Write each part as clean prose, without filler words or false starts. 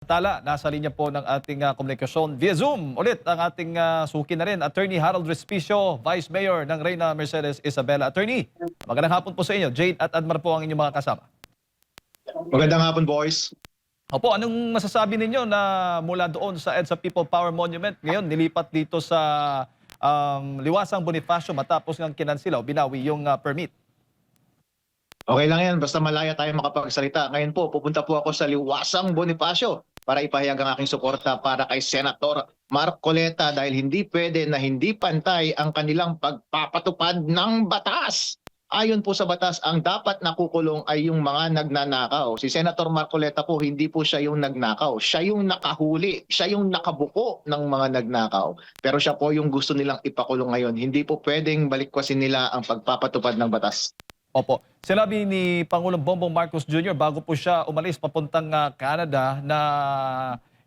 Tala, nasa linya po ng ating komunikasyon via Zoom. Ulit ang ating suki na rin, Attorney Harold Respicio, Vice Mayor ng Reyna Mercedes Isabela. Attorney, magandang hapon po sa inyo. Jade at Admar po ang inyong mga kasama. Magandang hapon, boys. Opo, anong masasabi ninyo na mula doon sa EDSA People Power Monument ngayon nilipat dito sa Liwasang Bonifacio matapos ng kinansila o binawi yung permit? Okay lang yan, basta malaya tayo makapagsalita. Ngayon po, pupunta po ako sa Liwasang Bonifacio para ipahayag ang aking suporta para kay Senator Marcoleta dahil hindi pwede na hindi pantay ang kanilang pagpapatupad ng batas. Ayon po sa batas, ang dapat nakukulong ay yung mga nagnanakaw. Si Senator Marcoleta po, hindi po siya yung nagnakaw. Siya yung nakahuli, siya yung nakabuko ng mga nagnakaw. Pero siya po yung gusto nilang ipakulong ngayon. Hindi po pwedeng balikwasin nila ang pagpapatupad ng batas. Opo. Sinabi ni Pangulong Bongbong Marcos Jr. bago po siya umalis papuntang Canada na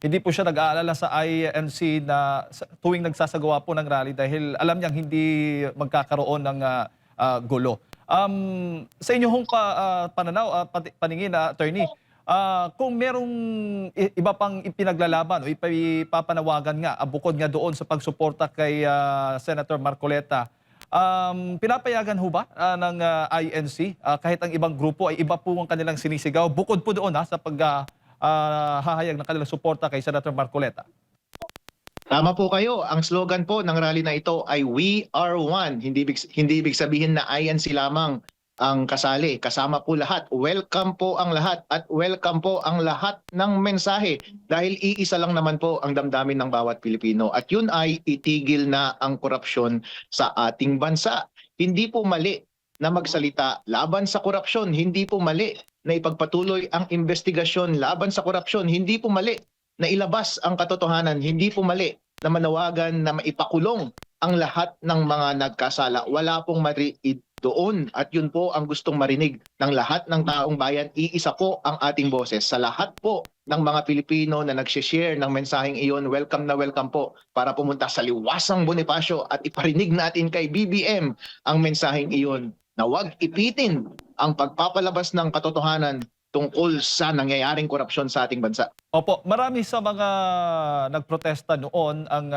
hindi po siya nag-aalala sa INC na tuwing nagsasagawa po ng rally dahil alam niyang hindi magkakaroon ng gulo. Sa inyong pananaw, paningin na attorney, kung merong iba pang ipinaglalaban o ipapanawagan nga, bukod nga doon sa pagsuporta kay Senator Marcoleta, pinapayagan ho ba ng INC kahit ang ibang grupo ay iba po ang kanilang sinisigaw bukod po doon sa paghahayag ng kanilang suporta kay Senator Marcoleta? Tama po kayo. Ang slogan po ng rally na ito ay We Are One. Hindi ibig sabihin na INC lamang ang kasali. Kasama po lahat. Welcome po ang lahat at welcome po ang lahat ng mensahe dahil iisa lang naman po ang damdamin ng bawat Pilipino at yun ay itigil na ang korupsyon sa ating bansa. Hindi po mali na magsalita laban sa korupsyon. Hindi po mali na ipagpatuloy ang investigasyon laban sa korupsyon. Hindi po mali na ilabas ang katotohanan. Hindi po mali na manawagan na maipakulong ang lahat ng mga nagkasala. Wala pong mali doon at yun po ang gustong marinig ng lahat ng taong bayan. Iisa po ang ating boses. Sa lahat po ng mga Pilipino na nagsishare ng mensaheng iyon, welcome na welcome po para pumunta sa Liwasang Bonifacio at iparinig natin kay BBM ang mensaheng iyon na huwag ipitin ang pagpapalabas ng katotohanan tungkol sa nangyayaring korupsyon sa ating bansa. Opo, marami sa mga nagprotesta noon ang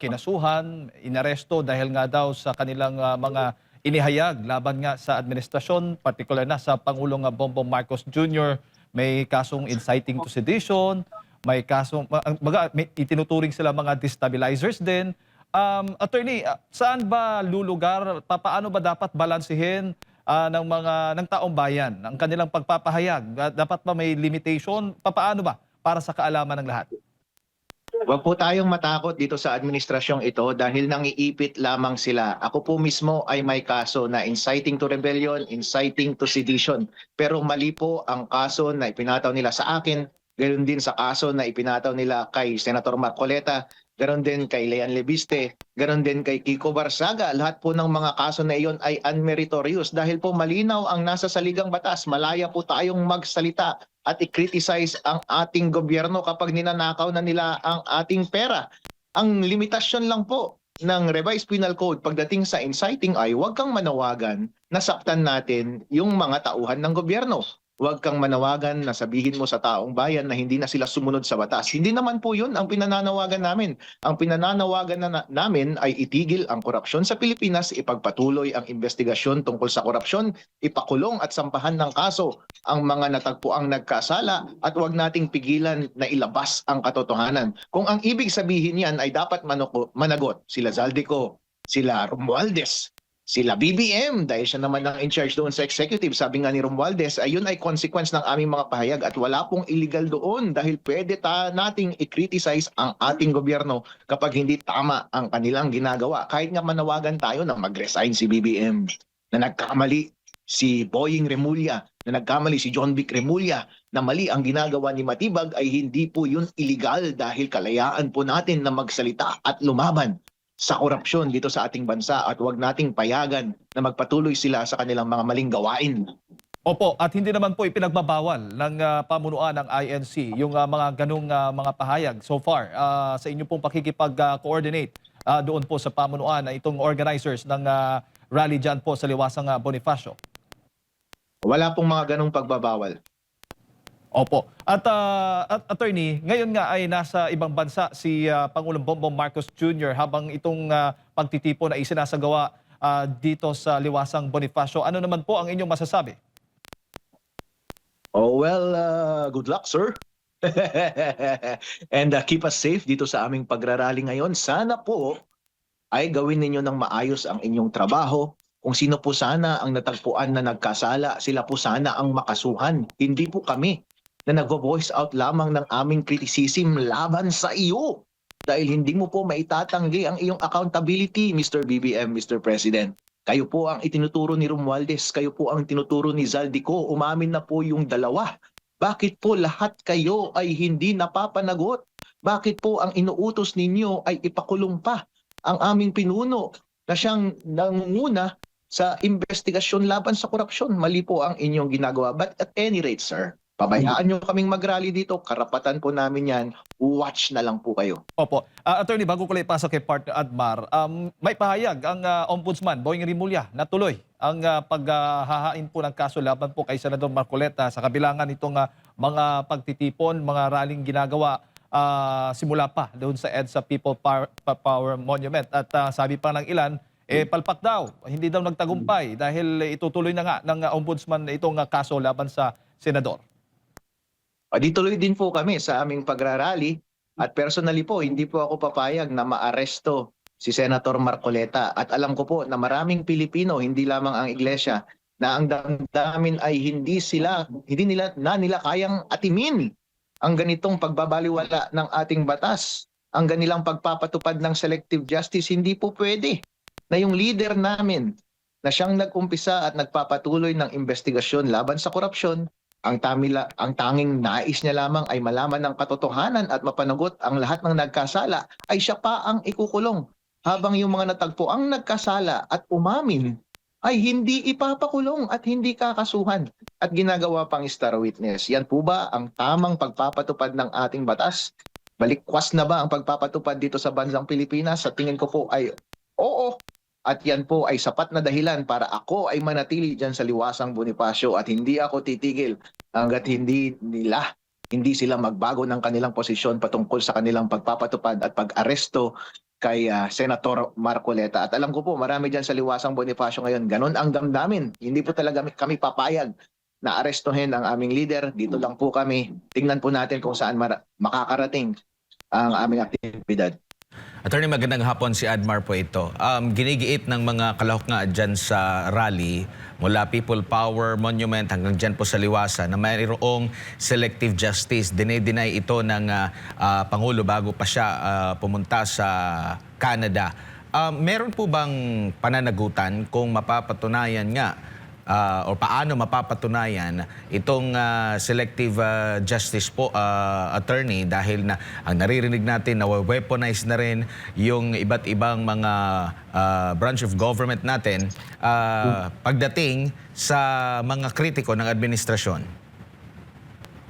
kinasuhan, inaresto dahil nga daw sa kanilang mga inihayag laban nga sa administrasyon, particular na sa Pangulong Bongbong Marcos Jr. May kasong inciting to sedition, may kasong, may itinuturing sila mga destabilizers din. Attorney, saan ba lulugar, paano ba dapat balansehin ng taong bayan ang kanilang pagpapahayag? Dapat ba may limitation? Paano ba para sa kaalaman ng lahat? Huwag po tayong matakot dito sa administrasyong ito dahil nangiipit lamang sila. Ako po mismo ay may kaso na inciting to rebellion, inciting to sedition. Pero mali po ang kaso na ipinataw nila sa akin, ganoon din sa kaso na ipinataw nila kay Senator Marcoleta, ganoon din kay Leon Lebiste, ganoon din kay Kiko Barsaga. Lahat po ng mga kaso na iyon ay unmeritorious dahil po malinaw ang nasa saligang batas. Malaya po tayong magsalita at i-criticize ang ating gobyerno kapag ninanakaw na nila ang ating pera. Ang limitasyon lang po ng Revised Penal Code pagdating sa inciting ay huwag kang manawagan na saktan natin yung mga tauhan ng gobyerno. Huwag kang manawagan na sabihin mo sa taong bayan na hindi na sila sumunod sa batas. Hindi naman po yun ang pinananawagan namin. Ang pinananawagan namin ay itigil ang korupsyon sa Pilipinas, ipagpatuloy ang investigasyon tungkol sa korupsyon, ipakulong at sampahan ng kaso ang mga natagpuang nagkasala at huwag nating pigilan na ilabas ang katotohanan. Kung ang ibig sabihin yan ay dapat managot sila Zaldico, sila Romualdez, sila BBM dahil siya naman ang in charge doon sa executive. Sabi nga ni Romualdez, ayun ay consequence ng aming mga pahayag at wala pong illegal doon dahil pwede nating i-criticize ang ating gobyerno kapag hindi tama ang kanilang ginagawa. Kahit nga manawagan tayo na mag-resign si BBM, na nagkamali si Boying Remulla, na nagkamali si John Vic Remulla, na mali ang ginagawa ni Matibag ay hindi po yun illegal dahil kalayaan po natin na magsalita at lumaban sa korupsyon dito sa ating bansa at huwag nating payagan na magpatuloy sila sa kanilang mga maling gawain. Opo, at hindi naman po ipinagbabawal ng pamunuan ng INC yung mga ganong mga pahayag so far sa inyo pong pakikipag-coordinate doon po sa pamunuan na itong organizers ng rally dyan po sa Liwasang Bonifacio. Wala pong mga ganong pagbabawal. Opo. At attorney, ngayon nga ay nasa ibang bansa si Pangulong Bongbong Marcos Jr. habang itong pagtitipon ay isinasagawa dito sa Liwasang Bonifacio. Ano naman po ang inyong masasabi? Oh, well, good luck, sir. And keep us safe dito sa aming pagrarally ngayon. Sana po ay gawin ninyo ng maayos ang inyong trabaho. Kung sino po sana ang natagpuan na nagkasala, sila po sana ang makasuhan. Hindi po kami na nag-voice out lamang ng aming criticism laban sa iyo. Dahil hindi mo po maitatanggi ang iyong accountability, Mr. BBM, Mr. President. Kayo po ang itinuturo ni Romualdez, kayo po ang tinuturo ni Zaldico, umamin na po yung dalawa. Bakit po lahat kayo ay hindi napapanagot? Bakit po ang inuutos ninyo ay ipakulong pa ang aming pinuno na siyang nangunguna sa investigasyon laban sa korupsyon? Mali po ang inyong ginagawa. But at any rate, sir, pabayaan nyo kaming mag-rally dito. Karapatan po namin yan. Watch na lang po kayo. Opo. Attorney, bago ko lang ipasok kay partner Admar, may pahayag ang Ombudsman Boying Rimulya na tuloy ang paghahain po ng kaso laban po kay Senador Marcoleta sa kabilangan itong mga pagtitipon, mga rallying ginagawa simula pa doon sa EDSA People Power Monument. At sabi pa ng ilan, palpak daw, hindi daw nagtagumpay dahil itutuloy na nga ng Ombudsman itong kaso laban sa Senador. Di tuloy din po kami sa aming pagrarally at personally po, hindi po ako papayag na maaresto si Senator Marcoleta. At alam ko po na maraming Pilipino, hindi lamang ang iglesia, na ang damdamin ay hindi nila kayang atimin ang ganitong pagbabaliwala ng ating batas. Ang ganilang pagpapatupad ng selective justice, hindi po pwede na yung leader namin na siyang nag-umpisa at nagpapatuloy ng investigasyon laban sa korupsyon, ang tanging nais niya lamang ay malaman ng katotohanan at mapanagot ang lahat ng nagkasala, ay siya pa ang ikukulong. Habang yung mga natagpo ang nagkasala at umamin ay hindi ipapakulong at hindi kakasuhan at ginagawa pang star witness. Yan po ba ang tamang pagpapatupad ng ating batas? Balikwas na ba ang pagpapatupad dito sa bansang Pilipinas? Sa tingin ko po ay oo. At yan po ay sapat na dahilan para ako ay manatili dyan sa Liwasang Bonifacio at hindi ako titigil hanggat hindi sila magbago ng kanilang posisyon patungkol sa kanilang pagpapatupad at pag-aresto kay Senator Marcoleta. At alam ko po, marami dyan sa Liwasang Bonifacio ngayon, ganun ang damdamin. Hindi po talaga kami papayag na arestuhin ang aming leader. Dito lang po kami. Tingnan po natin kung saan makakarating ang aming aktibidad. Attorney, magandang hapon, si Admar po ito. Ginigiit ng mga kalahok nga dyan sa rally mula People Power Monument hanggang dyan po sa Liwasa na mayroong selective justice. Dinay ito ng Pangulo bago pa siya pumunta sa Canada. Meron po bang pananagutan kung mapapatunayan nga o paano mapapatunayan itong selective justice po, attorney, dahil na ang naririnig natin na weaponize na rin yung iba't ibang mga branch of government natin pagdating sa mga kritiko ng administrasyon.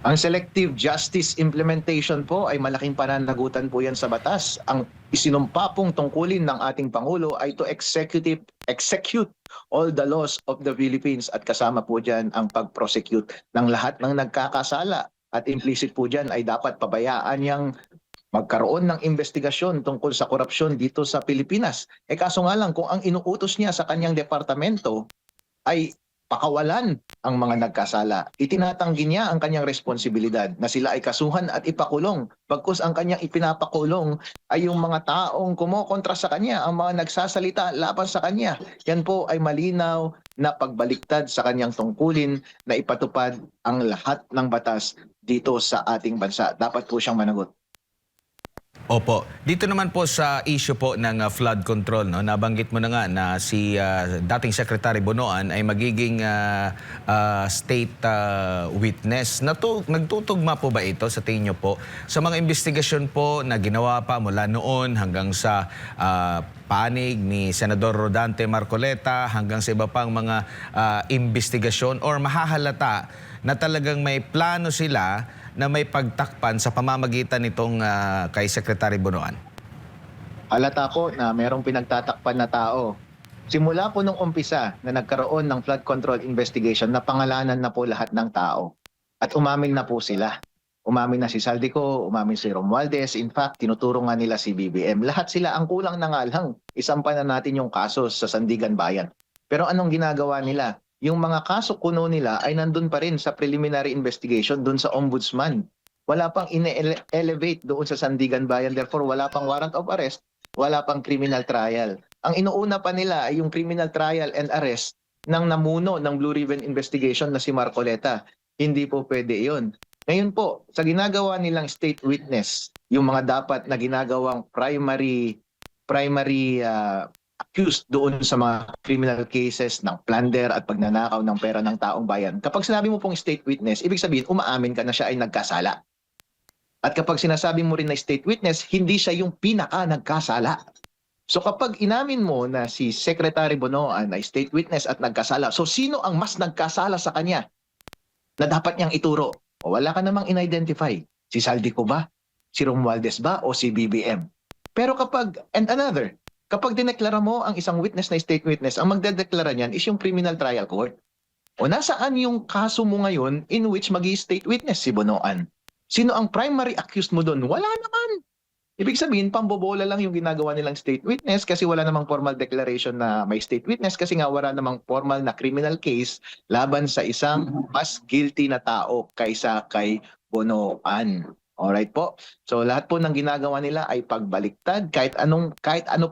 Ang selective justice implementation po ay malaking pananagutan po yan sa batas. Ang isinumpa pong tungkulin ng ating Pangulo ay to execute all the laws of the Philippines at kasama po dyan ang pag-prosecute ng lahat ng nagkakasala. At implicit po dyan ay dapat pabayaan yang magkaroon ng investigasyon tungkol sa korupsyon dito sa Pilipinas. Kaso nga lang, kung ang inuutos niya sa kanyang departamento ay pakawalan ang mga nagkasala, itinatanggi niya ang kanyang responsibilidad na sila ay kasuhan at ipakulong. Pagkus ang kanyang ipinapakulong ay yung mga taong kumokontra sa kanya, ang mga nagsasalita laban sa kanya. Yan po ay malinaw na pagbaliktad sa kanyang tungkulin na ipatupad ang lahat ng batas dito sa ating bansa. Dapat po siyang managot. Opo. Dito naman po sa issue po ng flood control, no, nabanggit mo na nga na si dating Secretary Bonoan ay magiging state witness. Nagtutugma po ba ito sa tingin niyo po sa mga investigasyon po na ginawa pa mula noon hanggang sa panig ni Senador Rodante Marcoleta hanggang sa iba pang mga investigasyon, or mahahalata na talagang may plano sila na may pagtakpan sa pamamagitan nitong kay Secretary Bonoan? Halata ko na merong pinagtatakpan na tao. Simula po nung umpisa na nagkaroon ng flood control investigation, napangalanan na po lahat ng tao. At umamin na po sila. Umamin na si Saldico, umamin si Romualdez. In fact, tinuturo nga nila si BBM. Lahat sila, ang kulang na nga lang, isampa na natin yung kaso sa Sandigan Bayan. Pero anong ginagawa nila? Yung mga kaso kuno nila ay nandun pa rin sa preliminary investigation dun sa ombudsman. Wala pang ine-elevate doon sa Sandigan Bayan. Therefore, wala pang warrant of arrest, wala pang criminal trial. Ang inuuna pa nila ay yung criminal trial and arrest ng namuno ng Blue Ribbon investigation na si Marcoleta. Hindi po pwede yun. Ngayon po, sa ginagawa nilang state witness, yung mga dapat na ginagawang primary accused doon sa mga criminal cases ng plunder at pagnanakaw ng pera ng taong bayan. Kapag sinabi mo pong state witness, ibig sabihin umaamin ka na siya ay nagkasala. At kapag sinasabi mo rin na state witness, hindi siya yung pinaka nagkasala. So kapag inamin mo na si Secretary Bonoan ay state witness at nagkasala, so sino ang mas nagkasala sa kanya na dapat niyang ituro? O wala ka namang in-identify. Si Saldico ba? Si Romualdez ba? O si BBM? Pero kapag, and another, kapag dineklara mo ang isang witness na state witness, ang magdedeklara niyan is yung criminal trial court. O nasaan yung kaso mo ngayon in which magi-state witness si Bonoan? Sino ang primary accused mo doon? Wala naman. Ibig sabihin, pambobola lang yung ginagawa nilang state witness kasi wala namang formal declaration na may state witness kasi nga wala namang formal na criminal case laban sa isang mas guilty na tao kaysa kay Bonoan. Alright po? So lahat po ng ginagawa nila ay pagbaliktad kahit ano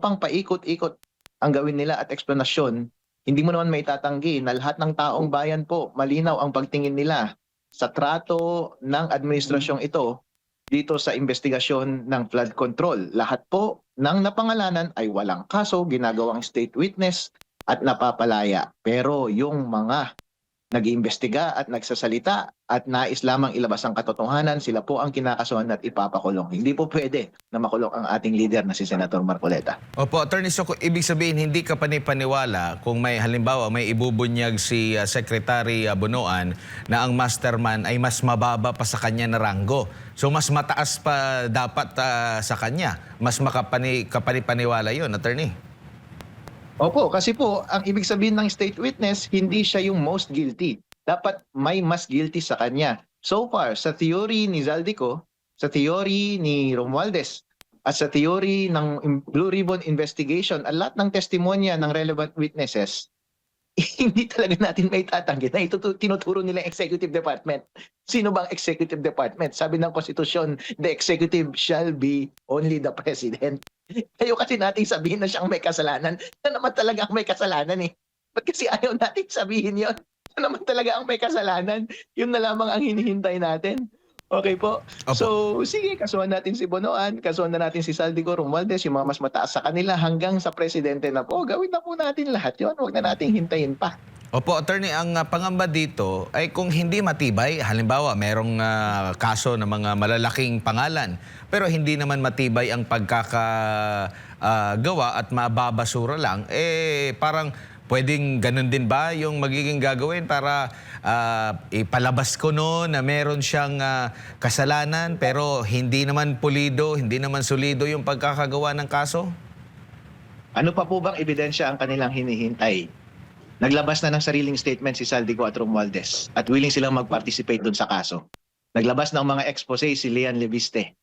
pang paikot-ikot ang gawin nila at eksplanasyon. Hindi mo naman maitatanggi na lahat ng taong bayan po malinaw ang pagtingin nila sa trato ng administrasyong ito dito sa investigasyon ng flood control. Lahat po ng napangalanan ay walang kaso, ginagawang state witness at napapalaya. Pero yung mga nag-iimbestiga at nagsasalita at nais lamang ilabas ang katotohanan, sila po ang kinakasuhan at ipapakulong. Hindi po pwede na makulong ang ating leader na si Senator Marcoleta. Opo, Attorney Soco, ibig sabihin hindi ka panipaniwala kung may halimbawa may ibubunyag si Secretary Bonoan na ang mastermind ay mas mababa pa sa kanya na ranggo. So mas mataas pa dapat sa kanya. Mas kapanipaniwala yun, Attorney. Opo, kasi po, ang ibig sabihin ng state witness, hindi siya yung most guilty. Dapat may mas guilty sa kanya. So far, sa theory ni Zaldico, sa theory ni Romualdez, at sa theory ng Blue Ribbon investigation, at lahat ng testimonya ng relevant witnesses, hindi talaga natin may tatanggi na ito tinuturo nila yung executive department. Sino bang executive department? Sabi ng konstitusyon, the executive shall be only the president. Ayaw kasi natin sabihin na siyang may kasalanan. Siya naman talaga ang may kasalanan eh. Ba't kasi ayaw natin sabihin yon? Siya naman talaga ang may kasalanan. Yun na lamang ang hinihintay natin. Okay po. Opo. So, sige, kasuhan natin si Bonoan, kasuhan na natin si Saldico, Romualdez, yung mga mas mataas sa kanila hanggang sa presidente na po. Gawin na po natin lahat yon. Huwag na nating hintayin pa. Opo, Attorney, ang pangamba dito ay kung hindi matibay, halimbawa merong kaso ng mga malalaking pangalan, pero hindi naman matibay ang pagkakagawa at mababasura lang, parang pwedeng ganun din ba yung magiging gagawin para ipalabas ko no na meron siyang kasalanan pero hindi naman pulido, hindi naman solido yung pagkakagawa ng kaso? Ano pa po bang ebidensya ang kanilang hinihintay? Naglabas na ng sariling statement si Saldico at Romualdez at willing silang mag-participate dun sa kaso. Naglabas ng mga expose si Leon Leviste.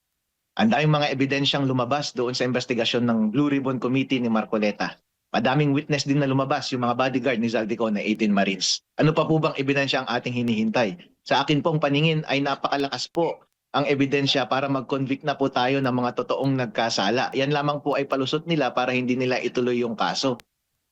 Ang daming mga ebidensyang lumabas doon sa investigasyon ng Blue Ribbon Committee ni Marcoleta. Madaming witness din na lumabas, yung mga bodyguard ni Zaldico na 18 Marines. Ano pa po bang ebidensya ang ating hinihintay? Sa akin pong paningin ay napakalakas po ang ebidensya para mag-convict na po tayo ng mga totoong nagkasala. Yan lamang po ay palusot nila para hindi nila ituloy yung kaso.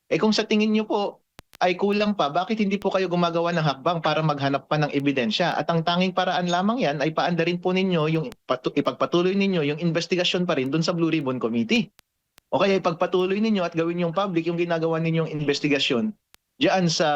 Kung sa tingin nyo po ay kulang pa, bakit hindi po kayo gumagawa ng hakbang para maghanap pa ng ebidensya? At ang tanging paraan lamang yan ay paandarin po ninyo, yung ipagpatuloy ninyo yung investigasyon pa rin dun sa Blue Ribbon Committee. O kaya ipagpatuloy ninyo at gawin yung public yung ginagawa ninyong investigasyon diyan sa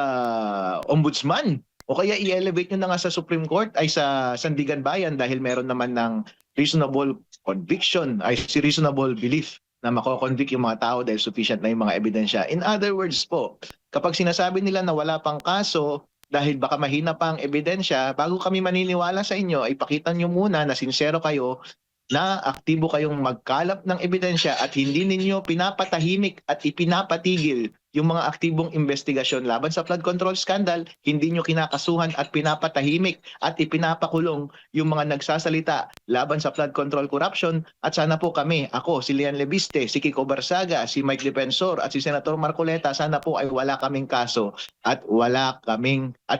ombudsman. O kaya i-elevate nyo na nga sa Supreme Court ay sa Sandigan Bayan dahil meron naman ng reasonable conviction, ay si reasonable belief na mako-convict yung mga tao dahil sufficient na yung mga ebidensya. In other words po, kapag sinasabi nila na wala pang kaso dahil baka mahina pa ang ebidensya, bago kami maniniwala sa inyo, ipakita nyo muna na sincero kayo na aktibo kayong magkalap ng ebidensya at hindi ninyo pinapatahimik at ipinapatigil yung mga aktibong investigasyon laban sa flood control scandal, hindi nyo kinakasuhan at pinapatahimik at ipinapakulong yung mga nagsasalita laban sa flood control corruption. At sana po kami, ako, si Lian Lebiste, si Kiko Barsaga, si Mike Defensor at si Senator Marcoleta, sana po ay wala kaming kaso at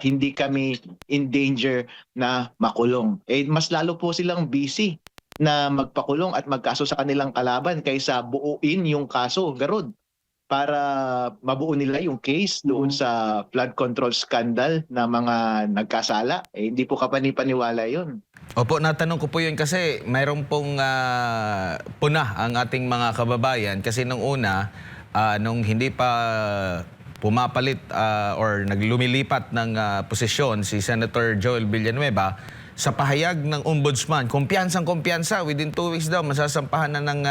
hindi kami in danger na makulong. Mas lalo po silang busy na magpakulong at magkaso sa kanilang kalaban kaysa buuin yung kaso, Garud, para mabuo nila yung case doon sa flood control scandal na mga nagkasala. Hindi po kapani-paniwala yun. Opo, natanong ko po yun kasi mayroon pong puna ang ating mga kababayan kasi nung una, nung hindi pa pumapalit or naglumilipat ng posisyon si Senator Joel Villanueva, sa pahayag ng ombudsman, kumpiyansang-kumpiyansa, within 2 weeks daw, masasampahan na ng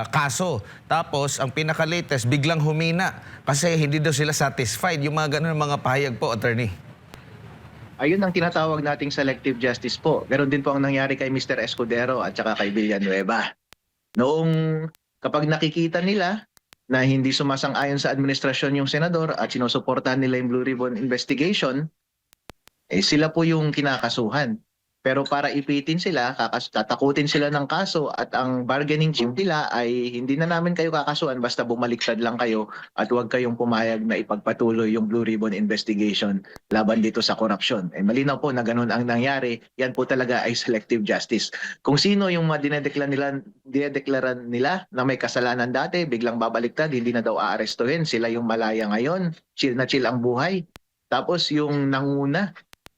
kaso. Tapos, ang pinaka-latest, biglang humina kasi hindi daw sila satisfied. Yung mga ganun mga pahayag po, attorney. Ayun ang tinatawag nating selective justice po. Ganon din po ang nangyari kay Mr. Escudero at saka kay Villanueva. Noong kapag nakikita nila na hindi sumasang-ayon sa administrasyon yung senador at sinusuportahan nila yung Blue Ribbon investigation, sila po yung kinakasuhan. Pero para ipitin sila, tatakutin sila ng kaso at ang bargaining chip nila ay hindi na namin kayo kakasuhan basta bumaliktad lang kayo at huwag kayong pumayag na ipagpatuloy yung Blue Ribbon investigation laban dito sa korupsyon. Malinaw po na ganun ang nangyari. Yan po talaga ay selective justice. Kung sino yung mga dinedeklara nila na may kasalanan dati, biglang babaliktad, hindi na daw aarestuhin. Sila yung malaya ngayon. Chill na chill ang buhay. Tapos yung nanguna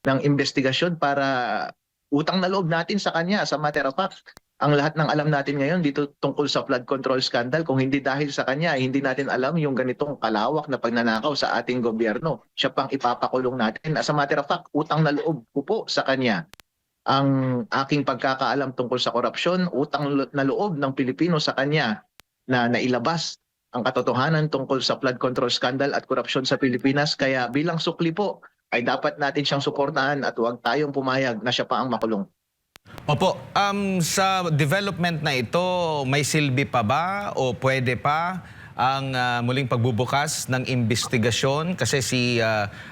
ng investigasyon para utang na loob natin sa kanya, sa matter of fact. Ang lahat ng alam natin ngayon dito tungkol sa flood control scandal, kung hindi dahil sa kanya, hindi natin alam yung ganitong kalawak na pagnanakaw sa ating gobyerno. Siya pang ipapakulong natin. As a matter of fact, utang na loob ko po sa kanya ang aking pagkakaalam tungkol sa korupsyon, utang na loob ng Pilipino sa kanya na nailabas ang katotohanan tungkol sa flood control scandal at korupsyon sa Pilipinas. Kaya bilang sukli po, ay dapat natin siyang suportahan at huwag tayong pumayag na siya pa ang makulong. Opo, sa development na ito, may silbi pa ba o pwede pa ang muling pagbubukas ng investigasyon? Kasi si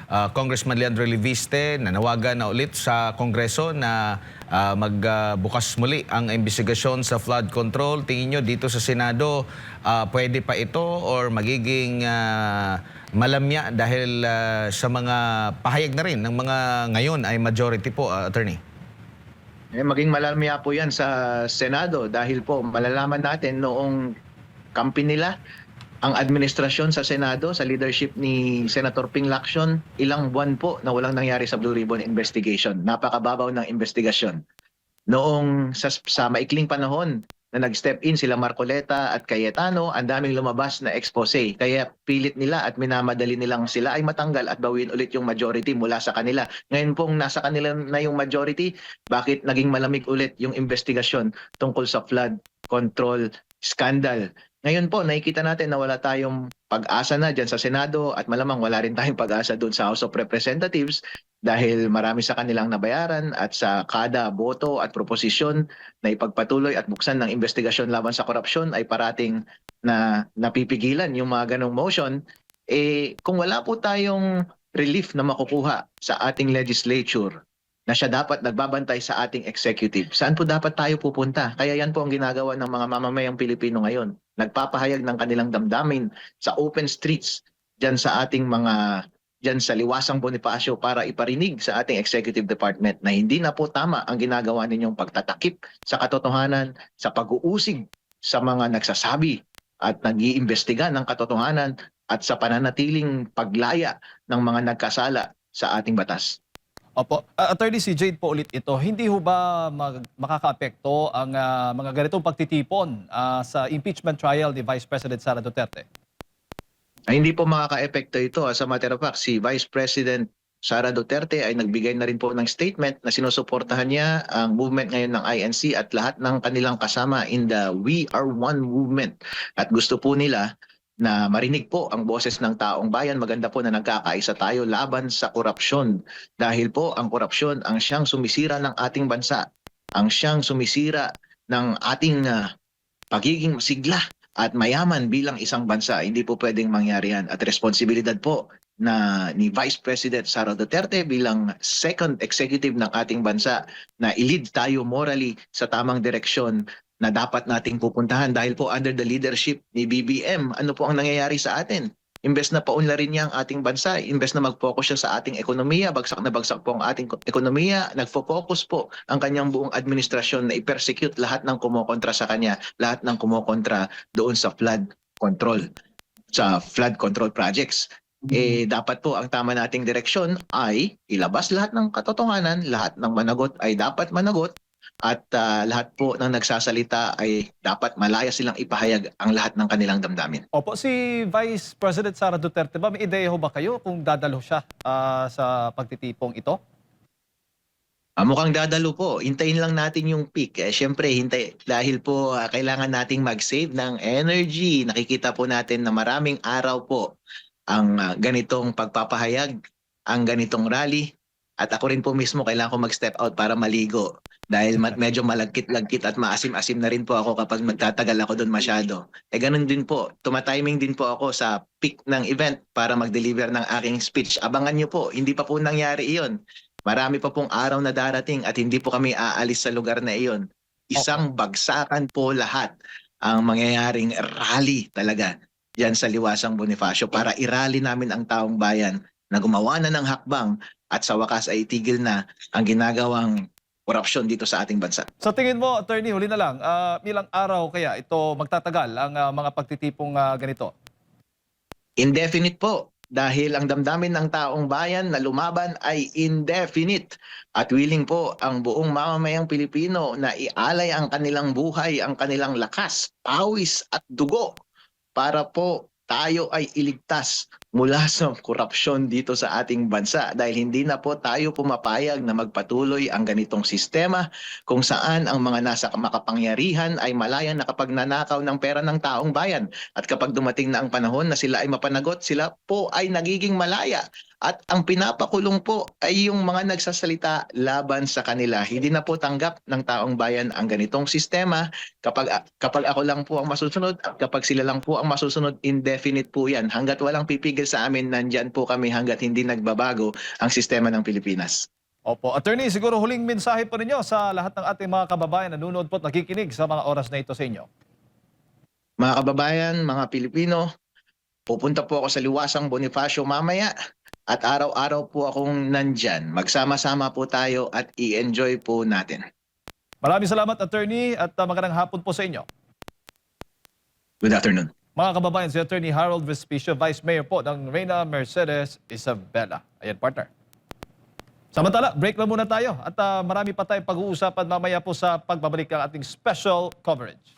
Congressman Leandro Leviste nanawagan na ulit sa Kongreso na magbukas muli ang investigasyon sa flood control. Tingin nyo dito sa Senado, pwede pa ito or magiging malamya dahil sa mga pahayag na rin ng mga ngayon ay majority po, attorney? Maging malamya po yan sa Senado dahil po malalaman natin noong kampi nila ang administrasyon sa Senado sa leadership ni Senator Ping Lacson, ilang buwan po na walang nangyari sa Blue Ribbon investigation. Napakababaw ng investigasyon. Noong sa maikling panahon na nag-step in sila Marcoleta at Cayetano, ang daming lumabas na expose. Kaya pilit nila at minamadali nilang sila ay matanggal at bawin ulit yung majority mula sa kanila. Ngayon pong nasa kanila na yung majority, bakit naging malamig ulit yung investigasyon tungkol sa flood control scandal? Ngayon po, nakikita natin na wala tayong pag-asa na dyan sa Senado at malamang wala rin tayong pag-asa doon sa House of Representatives dahil marami sa kanilang nabayaran at sa kada boto at proposisyon na ipagpatuloy at buksan ng investigasyon laban sa korupsyon ay parating na napipigilan yung mga ganong motion. Kung wala po tayong relief na makukuha sa ating legislature na siya dapat nagbabantay sa ating executive, saan po dapat tayo pupunta? Kaya yan po ang ginagawa ng mga mamamayang Pilipino ngayon. Nagpapahayag ng kanilang damdamin sa open streets dyan sa ating dyan sa Liwasang Bonifacio para iparinig sa ating executive department na hindi na po tama ang ginagawa ninyong pagtatakip sa katotohanan, sa pag-uusig sa mga nagsasabi at nag-iimbestiga ng katotohanan at sa pananatiling paglaya ng mga nagkasala sa ating batas. Opo. Attorney, si Jade po ulit ito. Hindi ho ba makakaapekto ang mga ganitong pagtitipon sa impeachment trial ni Vice President Sara Duterte? Hindi po makaka-epekto ito. As a matter of fact, si Vice President Sara Duterte ay nagbigay na rin po ng statement na sinusuportahan niya ang movement ngayon ng INC at lahat ng kanilang kasama in the We Are One movement. At gusto po nila na marinig po ang boses ng taong bayan. Maganda po na nagkakaisa tayo laban sa korupsyon. Dahil po ang korupsyon ang siyang sumisira ng ating bansa. Ang siyang sumisira ng ating pagiging masigla at mayaman bilang isang bansa. Hindi po pwedeng mangyari yan. At responsibilidad po na ni Vice President Sara Duterte bilang second executive ng ating bansa na i-lead tayo morally sa tamang direksyon na dapat nating pupuntahan dahil po under the leadership ni BBM, ano po ang nangyayari sa atin? Imbes na paunlarin niya ang ating bansa, imbes na mag-focus siya sa ating ekonomiya, bagsak na bagsak po ang ating ekonomiya, nagfo-focus po ang kanyang buong administrasyon na i-persecute lahat ng kumokontra sa kanya, lahat ng kumokontra doon sa flood control projects. Dapat po ang tama nating direksyon ay ilabas lahat ng katotohanan, lahat ng managot ay dapat managot, at lahat po ng nagsasalita ay dapat malaya silang ipahayag ang lahat ng kanilang damdamin. Opo, si Vice President Sara Duterte ba, may ideya ho ba kayo kung dadalo siya sa pagtitipong ito? Mukhang dadalo po. Hintayin lang natin yung peak. Siyempre, dahil po kailangan nating mag-save ng energy. Nakikita po natin na maraming araw po ang ganitong pagpapahayag, ang ganitong rally. At ako rin po mismo kailangan ko mag-step out para maligo. Dahil medyo malagkit-lagkit at maasim-asim na rin po ako kapag magtatagal ako doon masyado. Ganun din po. Tumatiming din po ako sa peak ng event para mag-deliver ng aking speech. Abangan nyo po, hindi pa po nangyari iyon. Marami pa pong araw na darating at hindi po kami aalis sa lugar na iyon. Isang bagsakan po lahat ang mangyayaring rally talaga diyan sa Liwasang Bonifacio para i-rally namin ang taong bayan na gumawa na ng hakbang at sa wakas ay itigil na ang ginagawang korupsyon dito sa ating bansa. Sa tingin mo, Attorney, huli na lang, ilang araw kaya ito magtatagal ang mga pagtitipong ganito? Indefinite po. Dahil ang damdamin ng taong bayan na lumaban ay indefinite at willing po ang buong mamamayang Pilipino na ialay ang kanilang buhay, ang kanilang lakas, pawis at dugo para po tayo ay iligtas mula sa korupsyon dito sa ating bansa dahil hindi na po tayo pumapayag na magpatuloy ang ganitong sistema kung saan ang mga nasa makapangyarihan ay malayang nakapagnanakaw ng pera ng taong bayan at kapag dumating na ang panahon na sila ay mapanagot, sila po ay nagiging malaya at ang pinapakulong po ay yung mga nagsasalita laban sa kanila. Hindi na po tanggap ng taong bayan ang ganitong sistema kapag ako lang po ang masusunod at kapag sila lang po ang masusunod, indefinite po yan. Hanggat walang pipigil sa amin, nandyan po kami hanggat hindi nagbabago ang sistema ng Pilipinas. Opo. Attorney, siguro huling mensahe po ninyo sa lahat ng ating mga kababayan na nanonood po at nakikinig sa mga oras na ito sa inyo. Mga kababayan, mga Pilipino, pupunta po ako sa Liwasang Bonifacio mamaya at araw-araw po akong nandyan. Magsama-sama po tayo at i-enjoy po natin. Maraming salamat, Attorney, at magandang hapon po sa inyo. Good afternoon. Mga kababayan, si Attorney Harold Vespicio, Vice Mayor po ng Reyna Mercedes Isabela. Ayan, partner. Samantala, break na muna tayo at marami pa tayong pag-uusapan mamaya po sa pagbabalik ng ating special coverage.